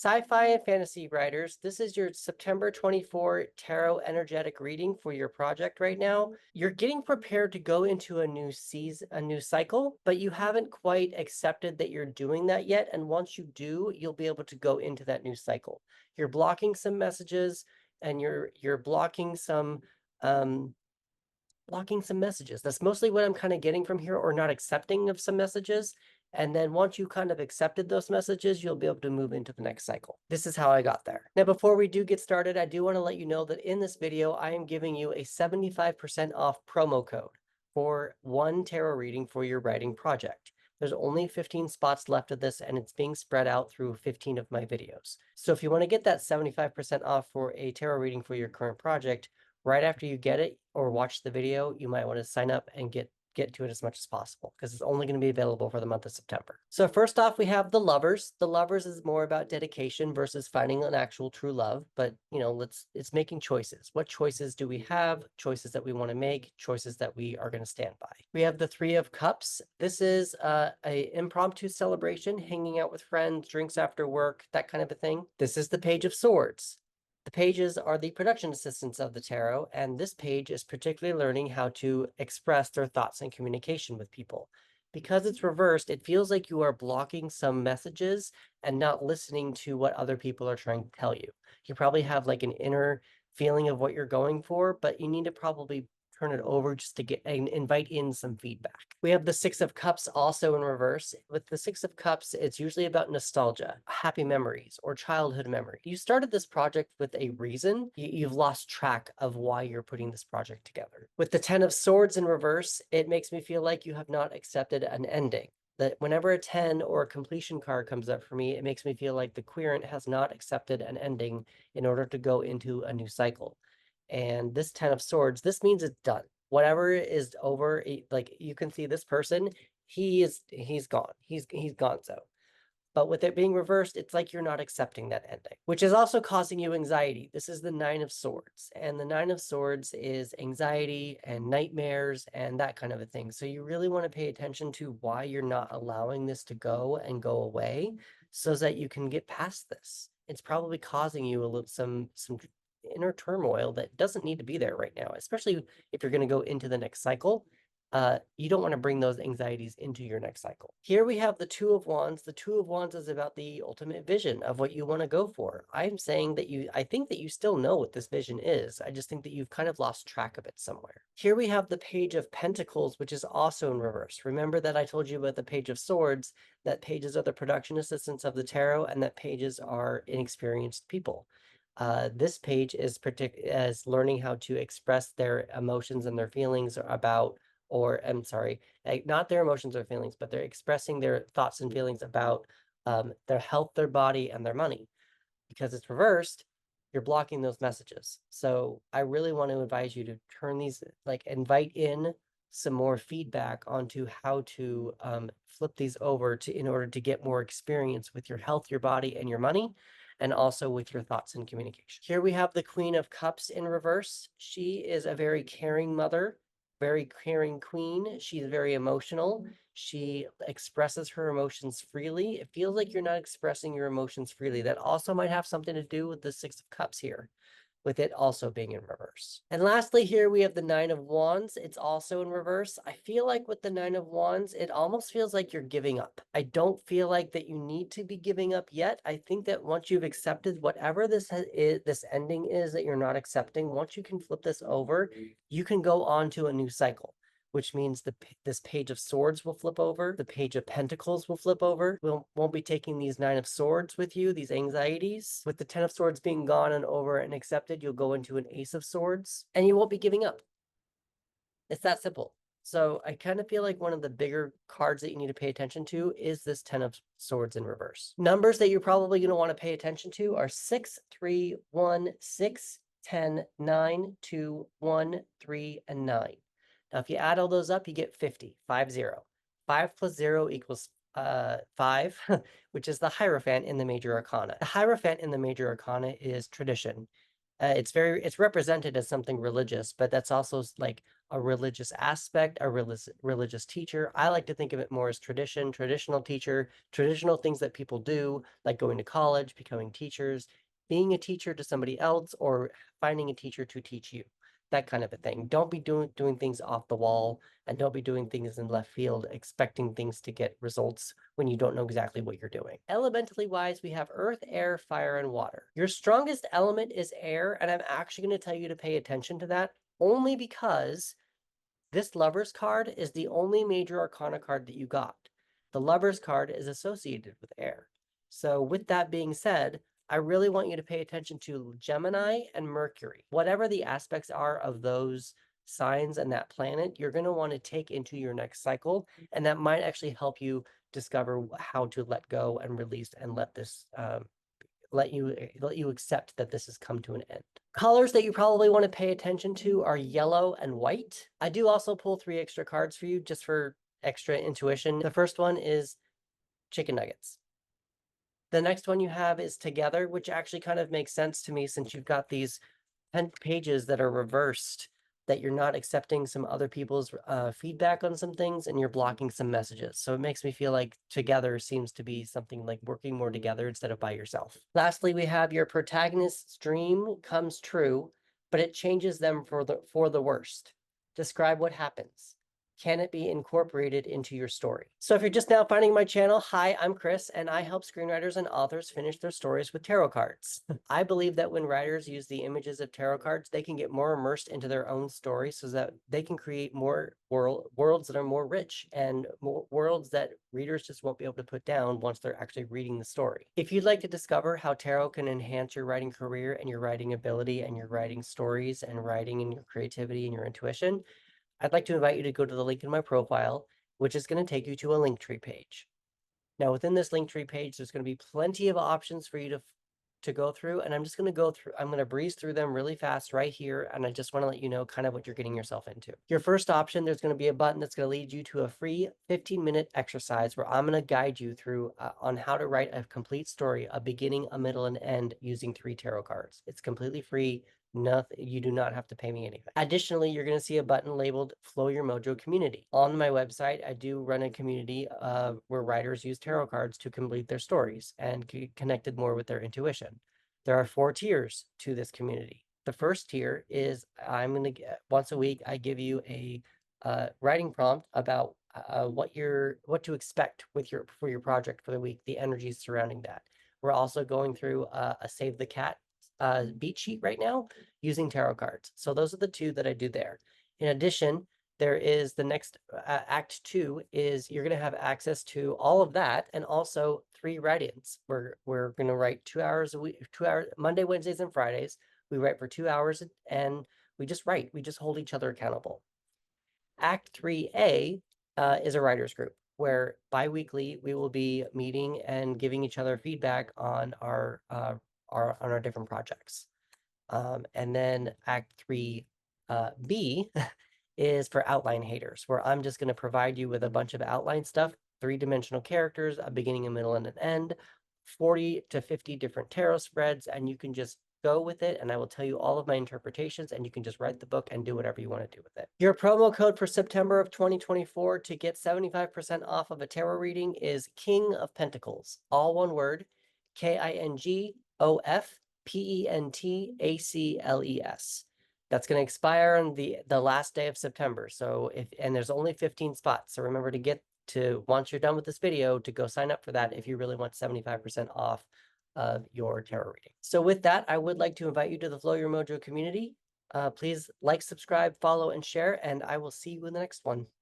Sci-fi and fantasy writers, this is your September 24 tarot energetic reading for your project right now. You're getting prepared to go into a new season, a new cycle, but you haven't quite accepted that you're doing that yet. And once you do, you'll be able to go into that new cycle. You're blocking some messages and you're blocking some messages. That's mostly what I'm kind of getting from here, or not accepting of some messages. And then once you kind of accepted those messages, you'll be able to move into the next cycle. This is how I got there. Now, before we do get started, I do want to let you know that in this video, I am giving you a 75% off promo code for one tarot reading for your writing project. There's only 15 spots left of this, and it's being spread out through 15 of my videos. So if you want to get that 75% off for a tarot reading for your current project, right after you get it or watch the video, you might want to sign up and get to it as much as possible, because it's only going to be available for the month of September. So first off, we have the lovers. The lovers is more about dedication versus finding an actual true love. But it's making choices. What choices do we have? Choices that we want to make, choices that we are going to stand by. We have the Three of Cups. This is a impromptu celebration, hanging out with friends, drinks after work, that kind of a thing. This is the Page of Swords. The pages are the production assistants of the tarot, and this page is particularly learning how to express their thoughts and communication with people. Because it's reversed, it feels like you are blocking some messages and not listening to what other people are trying to tell you. You probably have like an inner feeling of what you're going for, but you need to probably turn it over just to get and invite in some feedback. We have the Six of Cups also in reverse. With the Six of Cups, it's usually about nostalgia, happy memories, or childhood memory. You started this project with a reason. You've lost track of why you're putting this project together. With the Ten of Swords in reverse, it makes me feel like you have not accepted an ending. That whenever a 10 or a completion card comes up for me, it makes me feel like the querent has not accepted an ending in order to go into a new cycle. And this 10 of Swords, this means it's done. Whatever is over, like you can see this person, he's gone. He's gone. So, but with it being reversed, it's like you're not accepting that ending, which is also causing you anxiety. This is the Nine of Swords, and the Nine of Swords is anxiety and nightmares and that kind of a thing. So you really want to pay attention to why you're not allowing this to go and go away, so that you can get past this. It's probably causing you a little some inner turmoil that doesn't need to be there right now, especially if you're going to go into the next cycle. You don't want to bring those anxieties into your next cycle. Here we have the Two of Wands. The Two of Wands is about the ultimate vision of what you want to go for. I'm saying that I think that you still know what this vision is. I just think that you've kind of lost track of it somewhere. Here we have the Page of Pentacles, which is also in reverse. Remember that I told you about the Page of Swords, that pages are the production assistants of the tarot, and that pages are inexperienced people. This page is as learning how to express their emotions and their feelings about, or I'm sorry, not their emotions or feelings, but they're expressing their thoughts and feelings about their health, their body, and their money. Because it's reversed, you're blocking those messages. So I really want to advise you to turn these, like invite in some more feedback onto how to flip these over in order to get more experience with your health, your body, and your money, and also with your thoughts and communication. Here we have the Queen of Cups in reverse. She is a very caring mother, very caring queen. She's very emotional. She expresses her emotions freely. It feels like you're not expressing your emotions freely. That also might have something to do with the Six of Cups here, with it also being in reverse. And lastly, here we have the Nine of Wands. It's also in reverse. I feel like with the Nine of Wands, it almost feels like you're giving up. I don't feel like that you need to be giving up yet. I think that once you've accepted whatever this ending is that you're not accepting, once you can flip this over, you can go on to a new cycle, which means this Page of Swords will flip over. The Page of Pentacles will flip over. Won't be taking these Nine of Swords with you, these anxieties. With the Ten of Swords being gone and over and accepted, you'll go into an Ace of Swords, and you won't be giving up. It's that simple. So I kind of feel like one of the bigger cards that you need to pay attention to is this Ten of Swords in reverse. Numbers that you're probably going to want to pay attention to are 6, 3, 1, 6, 10, 9, 2, 1, 3, and 9. Now, if you add all those up, you get 50, 5-0. 5 plus 0 equals 5, which is the Hierophant in the Major Arcana. The Hierophant in the Major Arcana is tradition. It's represented as something religious, but that's also like a religious aspect, a religious teacher. I like to think of it more as tradition, traditional teacher, traditional things that people do, like going to college, becoming teachers, being a teacher to somebody else, or finding a teacher to teach you. That kind of a thing. Don't be doing things off the wall, and don't be doing things in left field, expecting things to get results when you don't know exactly what you're doing. Elementally wise, we have earth, air, fire, and water. Your strongest element is air, and I'm actually going to tell you to pay attention to that only because this Lover's card is the only major arcana card that you got. The Lover's card is associated with air. So with that being said, I really want you to pay attention to Gemini and Mercury. Whatever the aspects are of those signs and that planet, you're going to want to take into your next cycle, and that might actually help you discover how to let go and release and let this let you accept that this has come to an end. Colors that you probably want to pay attention to are yellow and white. I do also pull 3 extra cards for you just for extra intuition. The first one is chicken nuggets. The next one you have is together, which actually kind of makes sense to me since you've got these 10 pages that are reversed, that you're not accepting some other people's feedback on some things, and you're blocking some messages. So it makes me feel like together seems to be something like working more together instead of by yourself. Lastly, we have your protagonist's dream comes true, but it changes them for the worst. Describe what happens. Can it be incorporated into your story? So if you're just now finding my channel, hi, I'm Chris, and I help screenwriters and authors finish their stories with tarot cards. I believe that when writers use the images of tarot cards, they can get more immersed into their own story so that they can create more worlds that are more rich and more worlds that readers just won't be able to put down once they're actually reading the story. If you'd like to discover how tarot can enhance your writing career and your writing ability and your writing stories and writing and your creativity and your intuition, I'd like to invite you to go to the link in my profile, which is going to take you to a Linktree page. Now, within this Linktree page, there's going to be plenty of options for you to go through, and I'm just going to I'm going to breeze through them really fast right here, and I just want to let you know kind of what you're getting yourself into. Your first option, there's going to be a button that's going to lead you to a free 15-minute exercise where I'm going to guide you through on how to write a complete story, a beginning, a middle, and end using 3 tarot cards. It's completely free. Nothing, you do not have to pay me anything. Additionally, you're going to see a button labeled Flow Your Mojo Community. On my website, I do run a community where writers use tarot cards to complete their stories and get connected more with their intuition. There are 4 tiers to this community. The first tier is I'm going to get once a week, I give you a writing prompt about what to expect with for your project for the week, the energies surrounding that. We're also going through a Save the Cat beat sheet right now using tarot cards. So those are the 2 that I do there. In addition, there is the next act 2 is you're going to have access to all of that and also 3 write-ins. We're going to write 2 hours a week, 2 hours, Monday, Wednesdays, and Fridays. We write for 2 hours and we just write. We just hold each other accountable. Act 3A is a writer's group where bi-weekly we will be meeting and giving each other feedback on our different projects. And then Act 3B is for outline haters, where I'm just going to provide you with a bunch of outline stuff, 3-dimensional characters, a beginning, a middle, and an end, 40 to 50 different tarot spreads, and you can just go with it, and I will tell you all of my interpretations, and you can just write the book and do whatever you want to do with it. Your promo code for September of 2024 to get 75% off of a tarot reading is King of Pentacles, all one word, KINGOFPENTACLES. That's going to expire on the last day of September. So and there's only 15 spots. So remember once you're done with this video, to go sign up for that if you really want 75% off of your tarot reading. So with that, I would like to invite you to the Flow Your Mojo community. Please like, subscribe, follow, and share, and I will see you in the next one.